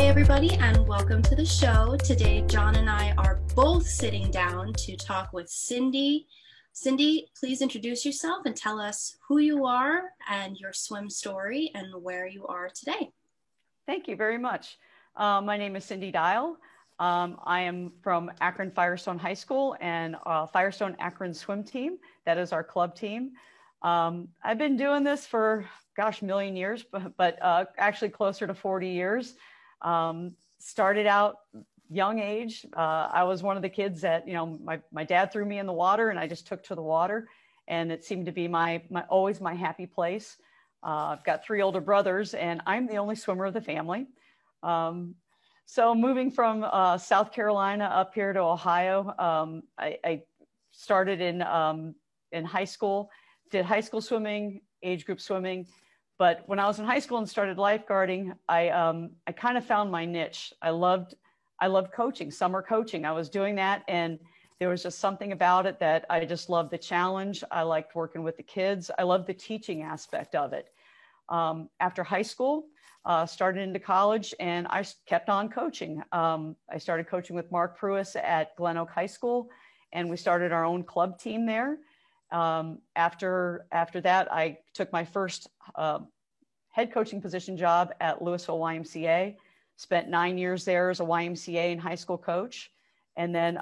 Hi everybody and welcome to the show. Today John and I are both sitting down to talk with Cindy. Cindy, please introduce yourself and tell us who you are and your swim story and where you are today. Thank you very much. My name is Cindy Dial. I am from Akron Firestone High School and Firestone Akron Swim Team. That is our club team. I've been doing this for, a million years, but actually closer to 40 years. Started out young age. I was one of the kids that, my dad threw me in the water and I just took to the water, and it seemed to be always my happy place. I've got 3 older brothers and I'm the only swimmer of the family. So moving from South Carolina up here to Ohio, I started in high school, did high school swimming, age group swimming. But when I was in high school and started lifeguarding, I kind of found my niche. I loved coaching, summer coaching. I was doing that, and there was just something about it that I just loved the challenge. I liked working with the kids. I loved the teaching aspect of it. After high school, started into college, and I kept on coaching. I started coaching with Mark Spitz at Glen Oak High School, and we started our own club team there. After that, I took my first head coaching position job at Louisville YMCA, spent 9 years there as a YMCA and high school coach. And then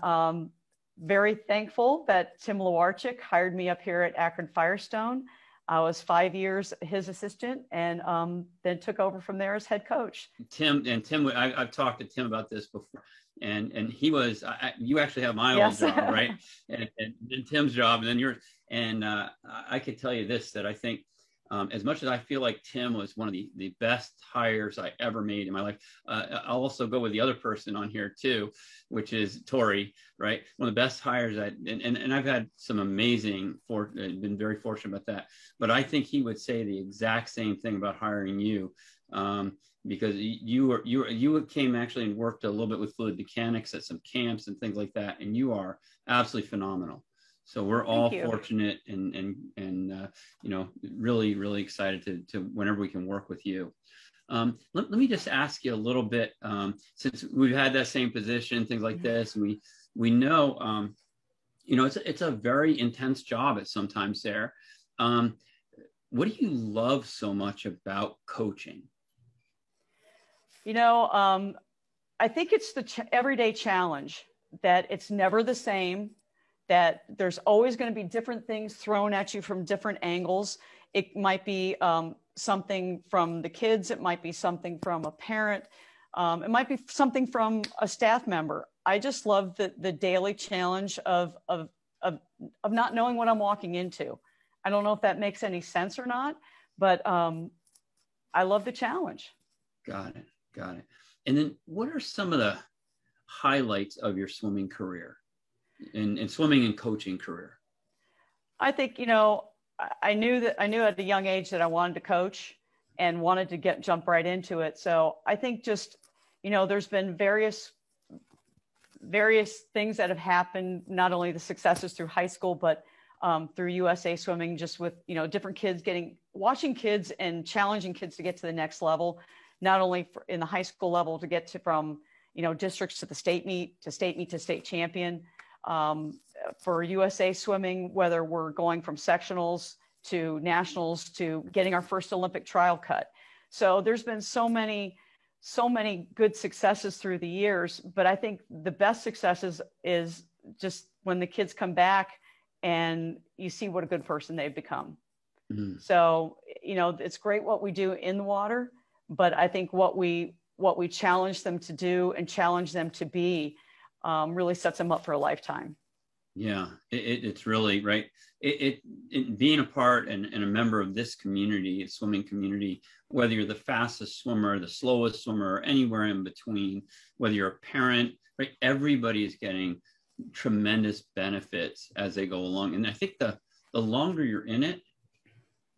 very thankful that Tim Lewarchick hired me up here at Akron Firestone. I was 5 years his assistant, and then took over from there as head coach. Tim, I've talked to Tim about this before. And he was, you actually have my old job, right? And Tim's job, and then yours. And I could tell you this, that I think as much as I feel like Tim was one of the best hires I ever made in my life, I'll also go with the other person on here too, which is Tori, right? One of the best hires and I've had some amazing, been very fortunate about that. But I think he would say the exact same thing about hiring you. Because you came actually and worked a little bit with fluid mechanics at some camps and things like that, and you are absolutely phenomenal. So we're all fortunate and really, really excited to whenever we can work with you. Let me just ask you a little bit, since we've had that same position, things like this, and we know, it's a very intense job at sometimes there. What do you love so much about coaching? I think it's the everyday challenge, that it's never the same, that there's always going to be different things thrown at you from different angles. It might be something from the kids. It might be something from a parent. It might be something from a staff member. I just love the daily challenge of not knowing what I'm walking into. I don't know if that makes any sense or not, but I love the challenge. Got it. And then what are some of the highlights of your swimming career and swimming and coaching career? I think, I knew at a young age that I wanted to coach and wanted to jump right into it. So I think just, there's been various things that have happened, not only the successes through high school, but through USA Swimming, just with, different kids watching kids and challenging kids to get to the next level. Not only in the high school level to get from, districts to the state meet to state champion. For USA Swimming, whether we're going from sectionals to nationals to getting our first Olympic trial cut. So there's been so many good successes through the years, but I think the best successes is just when the kids come back and you see what a good person they've become. Mm-hmm. So, it's great what we do in the water, but I think what we challenge them to do and challenge them to be really sets them up for a lifetime. Yeah, it's really right. It being a part and a member of this community, a swimming community, whether you're the fastest swimmer, the slowest swimmer, or anywhere in between, whether you're a parent, right? Everybody is getting tremendous benefits as they go along. And I think the longer you're in it,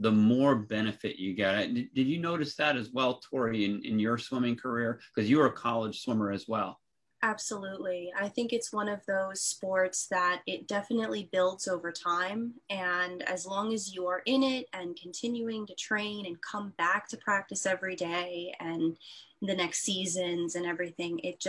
the more benefit you get. Did you notice that as well, Tori, in your swimming career? Because you were a college swimmer as well. Absolutely. I think it's one of those sports that it definitely builds over time. And as long as you are in it and continuing to train and come back to practice every day and the next seasons and everything, it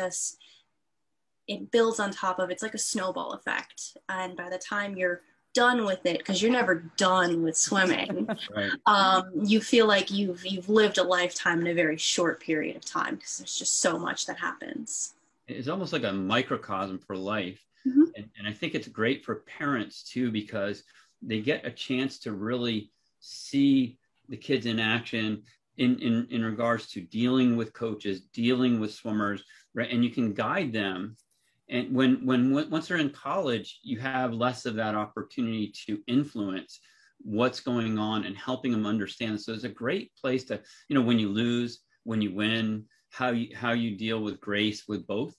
builds on top of, it's like a snowball effect. And by the time you're done with it, because you're never done with swimming, right. You feel like you've lived a lifetime in a very short period of time, because there's just so much that happens. It's almost like a microcosm for life. Mm-hmm. And I think it's great for parents too, because they get a chance to really see the kids in action in regards to dealing with coaches, dealing with swimmers, right? And you can guide them. And once they're in college, you have less of that opportunity to influence what's going on and helping them understand. So it's a great place to, when you lose, when you win, how you deal with grace with both.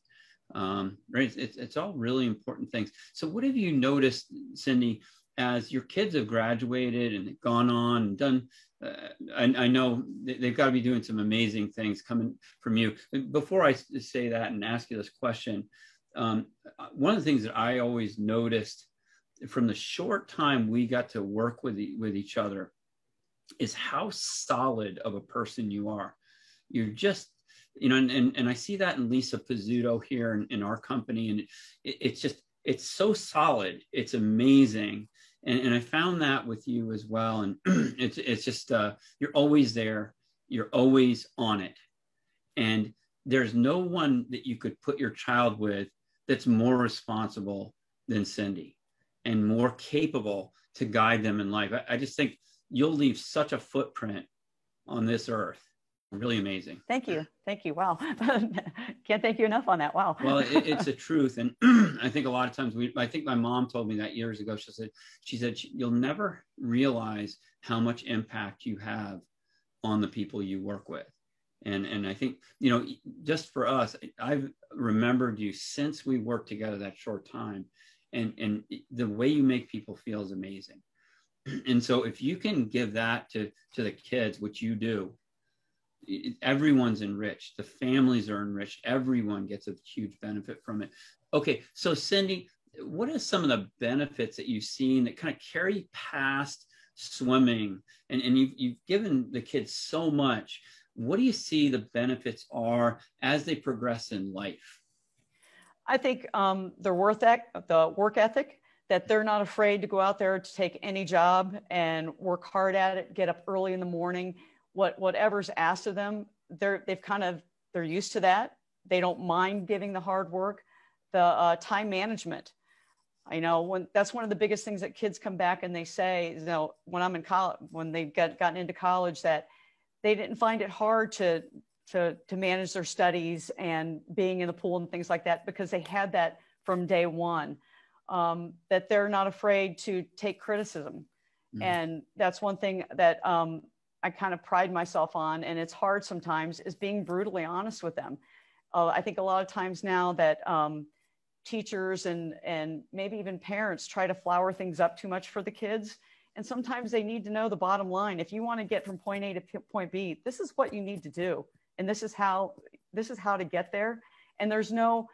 Right? It's all really important things. So what have you noticed, Cindy, as your kids have graduated and gone on and done? I know they've got to be doing some amazing things coming from you. Before I say that and ask you this question, one of the things that I always noticed from the short time we got to work with each other is how solid of a person you are. You're just, and I see that in Lisa Pizzuto here in our company, and it's so solid. It's amazing. And I found that with you as well. And it's just, you're always there. You're always on it. And there's no one that you could put your child with that's more responsible than Cindy and more capable to guide them in life. I just think you'll leave such a footprint on this earth. Really amazing. Thank you. Wow. Can't thank you enough on that. Wow. Well, it's the truth. And I think a lot of times I think my mom told me that years ago. She said, you'll never realize how much impact you have on the people you work with. And I think, just for us, I've remembered you since we worked together that short time, and the way you make people feel is amazing. And so if you can give that to the kids, which you do, everyone's enriched. The families are enriched. Everyone gets a huge benefit from it. Okay. So Cindy, what are some of the benefits that you've seen that kind of carry past swimming? And you've given the kids so much. What do you see the benefits are as they progress in life? I think the work ethic, that they're not afraid to go out there to take any job and work hard at it, get up early in the morning, whatever's asked of them, they're used to that. They don't mind giving the hard work. The time management, that's one of the biggest things that kids come back and they say, when I'm in college, when they've gotten into college, that they didn't find it hard to manage their studies and being in the pool and things like that, because they had that from day one. That they're not afraid to take criticism. Mm-hmm. And that's one thing that I kind of pride myself on, and it's hard sometimes, is being brutally honest with them. I think a lot of times now that teachers and maybe even parents try to flower things up too much for the kids. And sometimes they need to know the bottom line. If you want to get from point A to point B, this is what you need to do. And this is how to get there. And there's no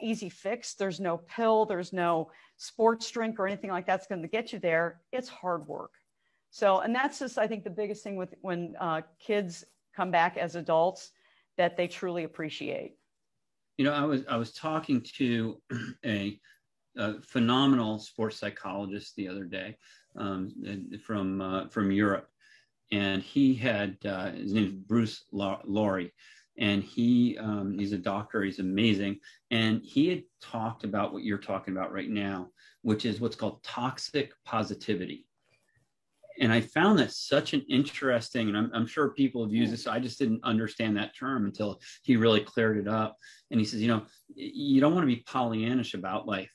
easy fix. There's no pill. There's no sports drink or anything like that's going to get you there. It's hard work. So, and that's just, I think, the biggest thing with when kids come back as adults that they truly appreciate. I was talking to a phenomenal sports psychologist the other day from Europe, and he had his name is Bruce Laurie, and he's a doctor. He's amazing, and he had talked about what you're talking about right now, which is what's called toxic positivity. And I found that such an interesting, and I'm sure people have used this. I just didn't understand that term until he really cleared it up. And he says, you don't want to be Pollyannish about life.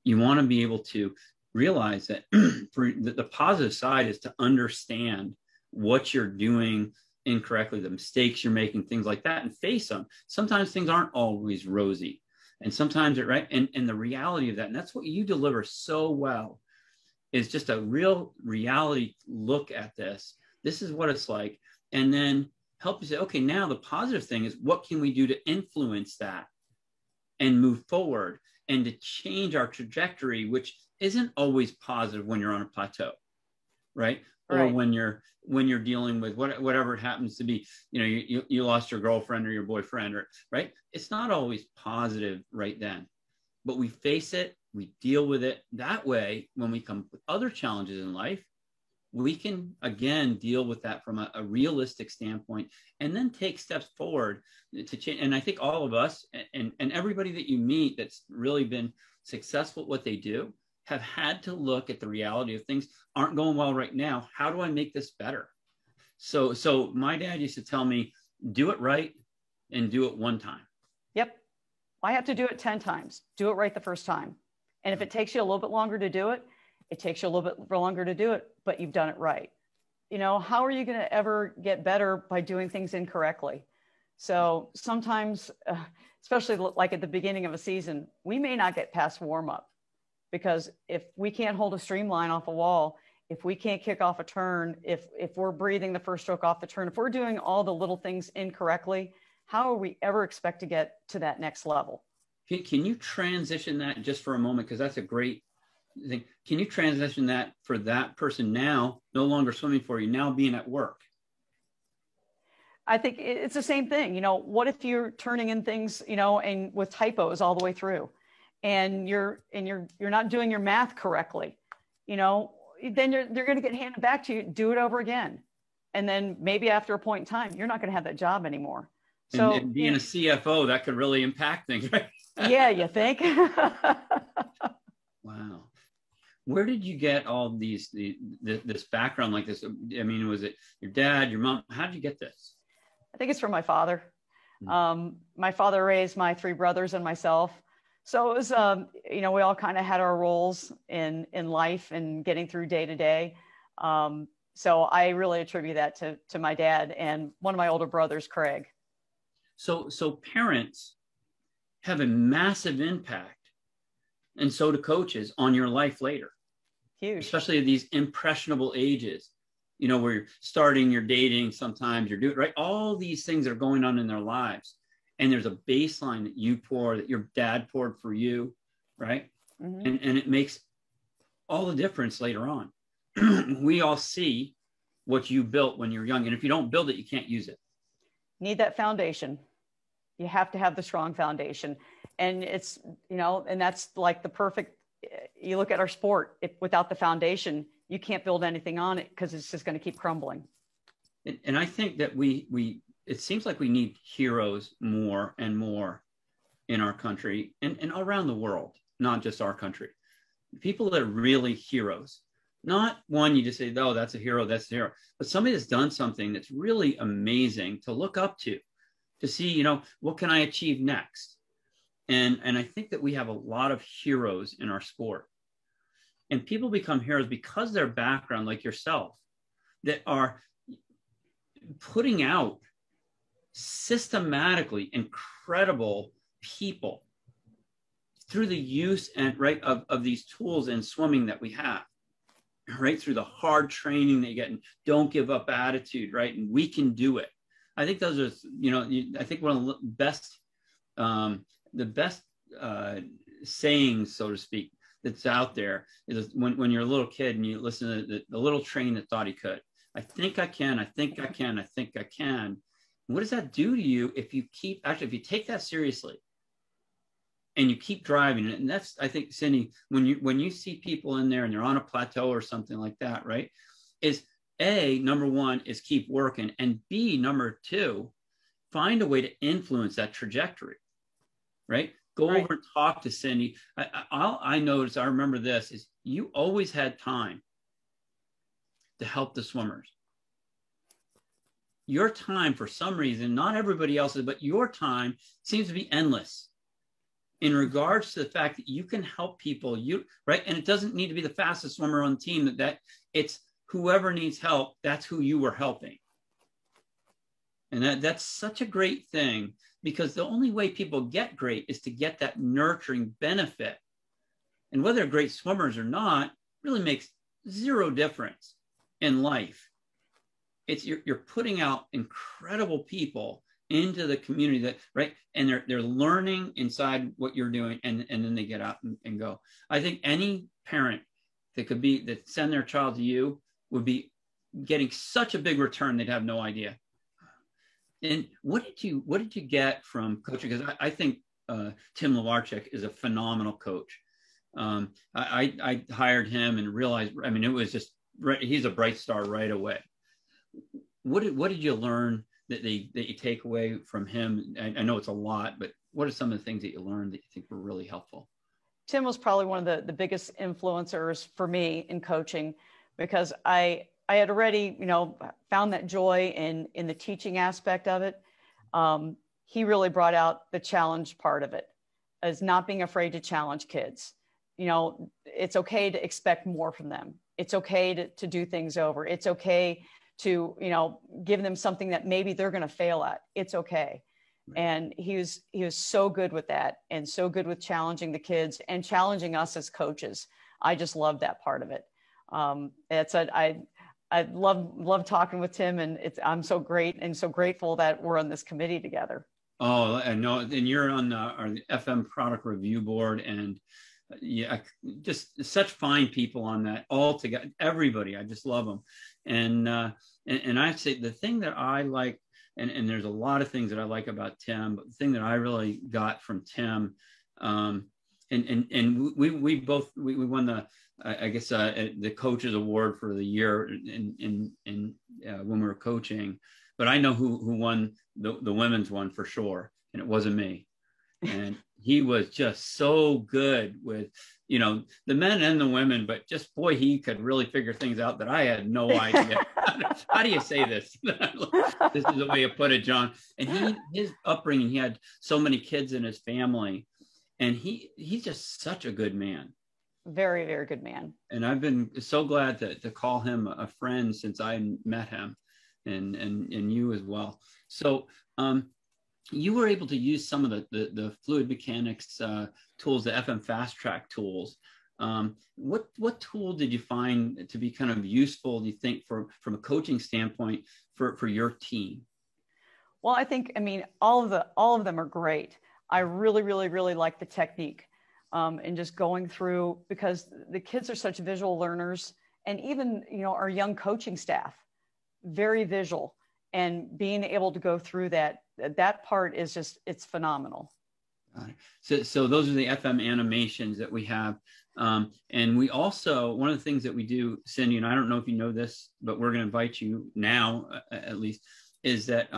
You want to be able to realize that the positive side is to understand what you're doing incorrectly, the mistakes you're making, things like that, and face them. Sometimes things aren't always rosy, and sometimes right. And the reality of that, and that's what you deliver so well, is just a real reality look at this. This is what it's like. And then help you say, okay, now the positive thing is, what can we do to influence that and move forward and to change our trajectory, which isn't always positive when you're on a plateau, right? Or when you're dealing with whatever it happens to be, you lost your girlfriend or your boyfriend, or right? It's not always positive right then, but we face it, we deal with it. That way, when we come with other challenges in life, we can again deal with that from a realistic standpoint, and then take steps forward to change. And I think all of us and everybody that you meet that's really been successful at what they do have had to look at the reality of things aren't going well right now. How do I make this better? So my dad used to tell me, do it right and do it one time. Yep. I have to do it 10 times. Do it right the first time. And if it takes you a little bit longer to do it, it takes you a little bit longer to do it, but you've done it right. How are you going to ever get better by doing things incorrectly? So sometimes, especially like at the beginning of a season, we may not get past warm up, because if we can't hold a streamline off a wall, if we can't kick off a turn, if we're breathing the first stroke off the turn, if we're doing all the little things incorrectly, how are we ever expect to get to that next level? Can you transition that just for a moment? Because that's a great thing. Can you transition that for that person now, no longer swimming for you, now being at work? I think it's the same thing. What if you're turning in things, and with typos all the way through, and you're not doing your math correctly, then they're going to get handed back to you. Do it over again, and then maybe after a point in time, you're not going to have that job anymore. So and being a CFO, that could really impact things, right? Yeah, you think? Wow. Where did you get all this background like this? I mean, was it your dad, your mom? How did you get this? I think it's from my father. My father raised my 3 brothers and myself. So it was, we all kind of had our roles in life and getting through day to day. So I really attribute that to my dad and one of my older brothers, Craig. So parents have a massive impact, and so do coaches, on your life later. Huge. Especially at these impressionable ages, where you're starting, you're dating, sometimes you're doing, right? All these things that are going on in their lives. And there's a baseline that your dad poured for you, right? Mm-hmm. And it makes all the difference later on. We all see what you built when you're young. And if you don't build it, you can't use it. Need that foundation. You have to have the strong foundation. And it's, and that's like the perfect, you look at our sport, without the foundation, you can't build anything on it, because it's just going to keep crumbling. And I think that it seems like we need heroes more and more in our country and around the world, not just our country. People that are really heroes, not one you just say, oh, that's a hero, but somebody that's done something that's really amazing to look up to see, what can I achieve next? And I think that we have a lot of heroes in our sport, and people become heroes because their background, like yourself, that are putting out systematically incredible people through the use of these tools in swimming that we have, right? Through the hard training that you get, and don't give up attitude, right? And we can do it. I think those are, I think one of the best sayings, so to speak, that's out there is when you're a little kid and you listen to the little train that thought he could. I think I can, I think I can, I think I can. What does that do to you if you take that seriously and you keep driving it? And that's, I think, Cindy, when you see people in there and they're on a plateau or something like that, right? Is A, number one, is keep working. And B, number two, find a way to influence that trajectory, right? Go over and talk to Cindy. I noticed, I remember this, is you always had time to help the swimmers. Your time, for some reason, not everybody else's, but your time seems to be endless in regards to the fact that you can help people, right? And it doesn't need to be the fastest swimmer on the team, that it's whoever needs help, that's who you were helping. And that's such a great thing, because the only way people get great is to get that nurturing benefit. And whether they're great swimmers or not really makes zero difference in life. It's you're putting out incredible people into the community that, right. And they're learning inside what you're doing, and then they get out and go. I think any parent that send their child to you would be getting such a big return, they'd have no idea. And what did you get from coaching? Because I think Tim Lewarchick is a phenomenal coach. I hired him and realized, I mean, it was just, he's a bright star right away. What did you learn that you take away from him? I know it's a lot, but what are some of the things that you learned that you think were really helpful? Tim was probably one of the biggest influencers for me in coaching, because I had already, found that joy in the teaching aspect of it. He really brought out the challenge part of it, as not being afraid to challenge kids. It's okay to expect more from them. It's okay to do things over. It's okay to, give them something that maybe they're going to fail at. It's okay. Right. And he was so good with that, and so good with challenging the kids and challenging us as coaches. I just love that part of it. I love talking with Tim, and I'm so great and so grateful that we're on this committee together. Oh, I know. And you're on our FM product review board, and yeah, just such fine people on that all together. Everybody, I just love them. And I say the thing that I like, and there's a lot of things that I like about Tim, but the thing that I really got from Tim, and we won the coaches award for the year in when we were coaching, but I know who won the women's one for sure, and it wasn't me. And he was just so good with, the men and the women, but just, boy, he could really figure things out that I had no idea. How do you say this? This is the way you put it, John. And his upbringing, he had so many kids in his family, and he's just such a good man. Very, very good man. And I've been so glad to call him a friend since I met him, and you as well. So, you were able to use some of the fluid mechanics tools, the FM Fast Track tools. What tool did you find to be kind of useful, do you think, from a coaching standpoint for your team? Well, all of them are great. I really, really, really like the technique, and just going through, because the kids are such visual learners, and even our young coaching staff, very visual, and being able to go through that part is just, it's phenomenal. So those are the FM animations that we have. And we also, one of the things that we do, Cindy, and I don't know if you know this, but we're going to invite you now, at least, is that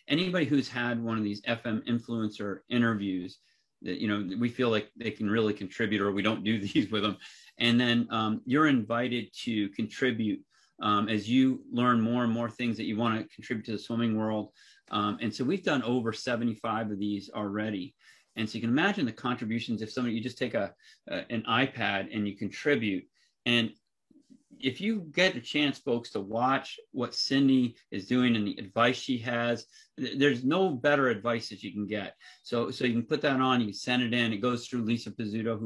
anybody who's had one of these FM influencer interviews that, we feel like they can really contribute, or we don't do these with them. And then you're invited to contribute as you learn more and more things that you want to contribute to the swimming world. And so we've done over 75 of these already. And so you can imagine the contributions if you just take an iPad and you contribute. And if you get a chance, folks, to watch what Cindy is doing and the advice she has, there's no better advice that you can get. So you can put that on, you can send it in. It goes through Lisa Pizzuto,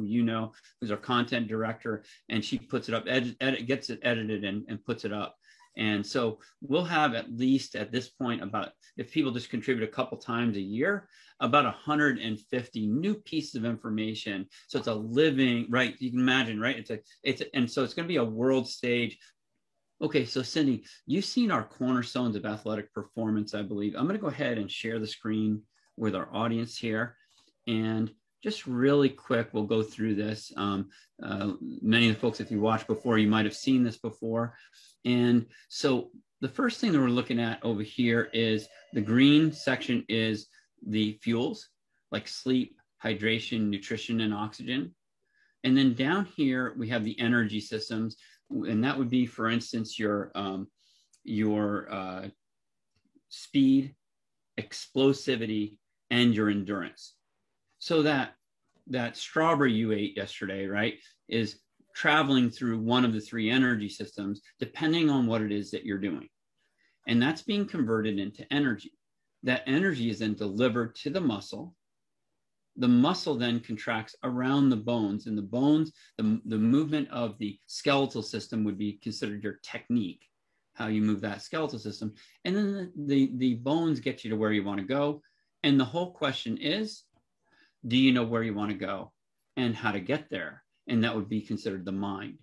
who's our content director, and she puts it up, gets it edited and puts it up. And so we'll have, at least at this point, about, if people just contribute a couple times a year, about 150 new pieces of information. So it's a living, right? You can imagine, right? And so it's going to be a world stage. Okay, so Cindy, you've seen our cornerstones of athletic performance, I believe. I'm going to go ahead and share the screen with our audience here. And just really quick, we'll go through this. Many of the folks, if you watched before, you might have seen this before. And so the first thing that we're looking at over here is the green section is the fuels, like sleep, hydration, nutrition, and oxygen. And then down here, we have the energy systems. And that would be, for instance, your speed, explosivity, and your endurance. So that strawberry you ate yesterday, right, is traveling through one of the three energy systems, depending on what it is that you're doing. And that's being converted into energy. That energy is then delivered to the muscle. The muscle then contracts around the bones, and the bones, the movement of the skeletal system would be considered your technique, how you move that skeletal system. And then the bones get you to where you want to go. And the whole question is, do you know where you want to go and how to get there? And that would be considered the mind.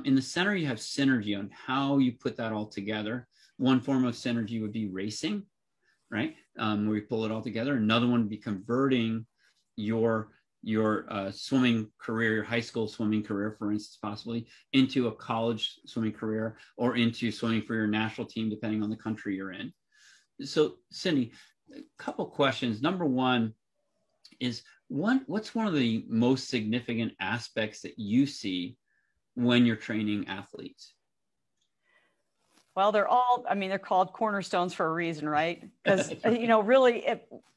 In the center, you have synergy on how you put that all together. One form of synergy would be racing, right? Where you pull it all together. Another one would be converting your swimming career, your high school swimming career, for instance, possibly into a college swimming career or into swimming for your national team, depending on the country you're in. So, Cindy, a couple questions. Number one is, what's one of the most significant aspects that you see when you're training athletes? Well, they're called cornerstones for a reason, right? Because, really,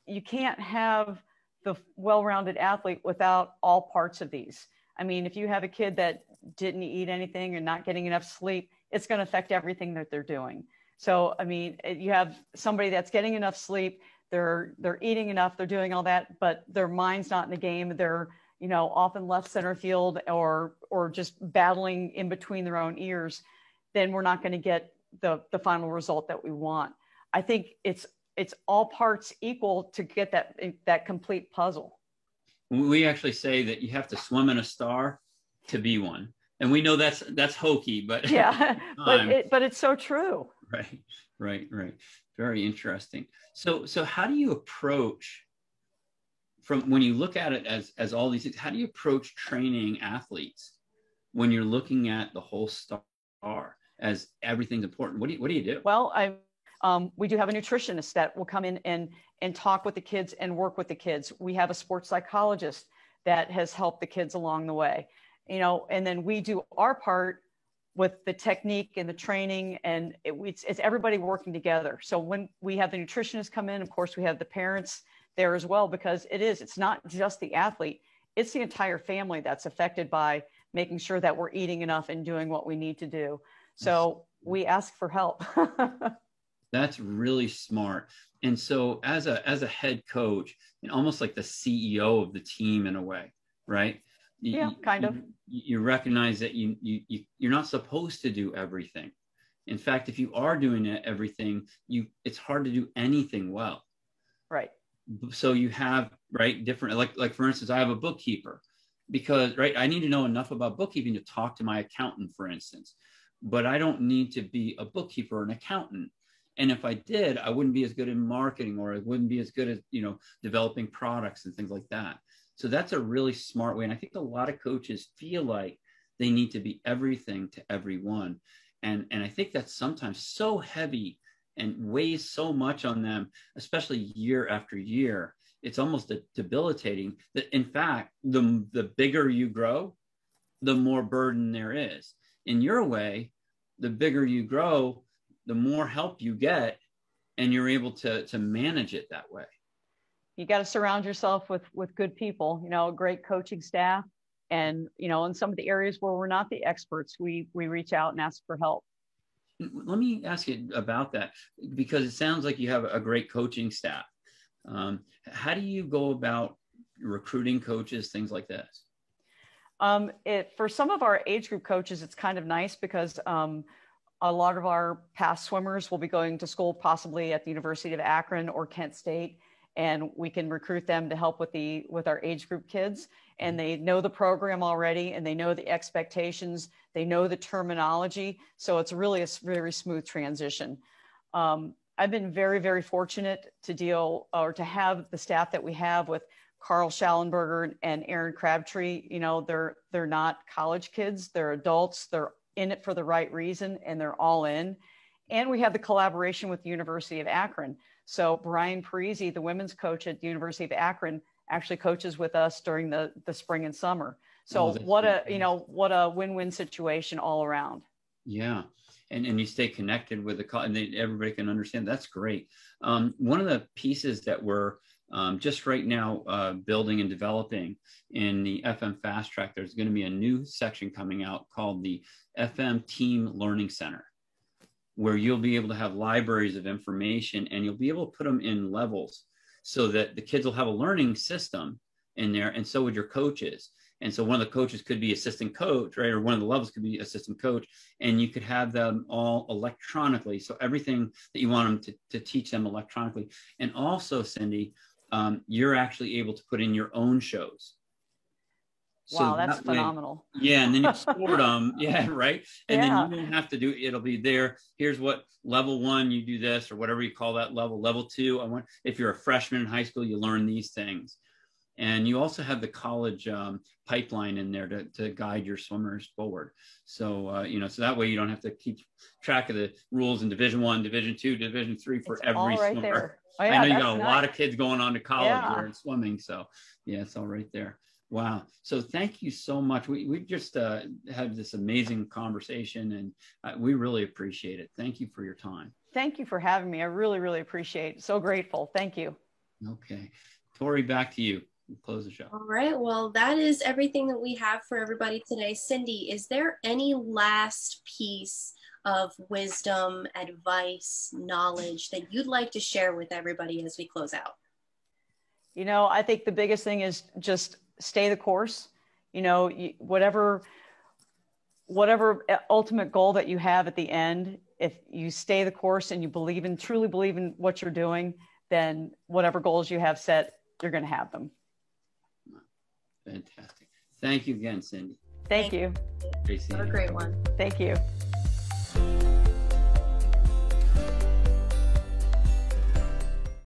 you can't have the well-rounded athlete without all parts of these. I mean, if you have a kid that didn't eat anything and not getting enough sleep, it's going to affect everything that they're doing. So, I mean, you have somebody that's getting enough sleep, they're eating enough, they're doing all that, but their mind's not in the game. They're, often left center field or just battling in between their own ears. Then we're not going to get the final result that we want. I think it's all parts equal to get that complete puzzle. We actually say that you have to swim in a star to be one. And we know that's hokey, but yeah, but it's so true. Right. Very interesting. So how do you approach, from when you look at it as all these things, how do you approach training athletes when you're looking at the whole star as everything's important? What do you do? Well, we do have a nutritionist that will come in and talk with the kids and work with the kids. We have a sports psychologist that has helped the kids along the way, and then we do our part with the technique and the training, and it's everybody working together. So when we have the nutritionist come in, of course, we have the parents there as well, because it's not just the athlete, it's the entire family that's affected by making sure that we're eating enough and doing what we need to do. So we ask for help. That's really smart. And so as a head coach, and almost like the CEO of the team in a way, right? Yeah, kind of. You recognize that you're not supposed to do everything. In fact, if you are doing everything, it's hard to do anything well. Right. So you have, different, like for instance, I have a bookkeeper because, I need to know enough about bookkeeping to talk to my accountant, for instance, but I don't need to be a bookkeeper or an accountant. And if I did, I wouldn't be as good in marketing, or I wouldn't be as good at, developing products and things like that. So that's a really smart way. And I think a lot of coaches feel like they need to be everything to everyone. And I think that's sometimes so heavy and weighs so much on them, especially year after year. It's almost debilitating that, in fact, the bigger you grow, the more burden there is. In your way, the bigger you grow, the more help you get, and you're able to manage it that way. You got to surround yourself with good people, a great coaching staff. And, in some of the areas where we're not the experts, we reach out and ask for help. Let me ask you about that, because it sounds like you have a great coaching staff. How do you go about recruiting coaches, things like this? For some of our age group coaches, it's kind of nice because a lot of our past swimmers will be going to school possibly at the University of Akron or Kent State, and we can recruit them to help with our age group kids. And they know the program already, and they know the expectations, they know the terminology. So it's really a very smooth transition. I've been very, very fortunate to have the staff that we have with Carl Schallenberger and Aaron Crabtree. They're not college kids, they're adults, they're in it for the right reason, and they're all in. And we have the collaboration with the University of Akron. So Brian Parisi, the women's coach at the University of Akron, actually coaches with us during the spring and summer. So what a win-win situation all around. Yeah. And you stay connected with and everybody can understand. That's great. One of the pieces that we're just right now building and developing in the FM Fast Track, there's going to be a new section coming out called the FM Team Learning Center, where you'll be able to have libraries of information, and you'll be able to put them in levels so that the kids will have a learning system in there, and so would your coaches. And so one of the coaches could be assistant coach, right? Or one of the levels could be assistant coach, and you could have them all electronically. So everything that you want them to teach them electronically. And also, Cindy, you're actually able to put in your own shows. Wow, that's phenomenal. Yeah, and then you scored them. Yeah, right. And then you don't have to do, it'll be there. Here's what level 1, you do this, or whatever you call that level. Level 2, if you're a freshman in high school, you learn these things. And you also have the college pipeline in there to guide your swimmers forward. So, so that way you don't have to keep track of the rules in Division I, Division II, Division III for every swimmer. There. Oh, yeah, I know you got a lot of kids going on to college here in swimming. So yeah, it's all right there. Wow. So thank you so much. We just had this amazing conversation, and we really appreciate it. Thank you for your time. Thank you for having me. I really, really appreciate it. So grateful. Thank you. Okay. Tori, back to you. We'll close the show. All right. Well, that is everything that we have for everybody today. Cindy, is there any last piece of wisdom, advice, knowledge that you'd like to share with everybody as we close out? I think the biggest thing is just stay the course. Whatever ultimate goal that you have at the end, if you stay the course and you truly believe in what you're doing, then whatever goals you have set, you're going to have them. Fantastic. Thank you again, Cindy. Thank you. Have a great one. Thank you.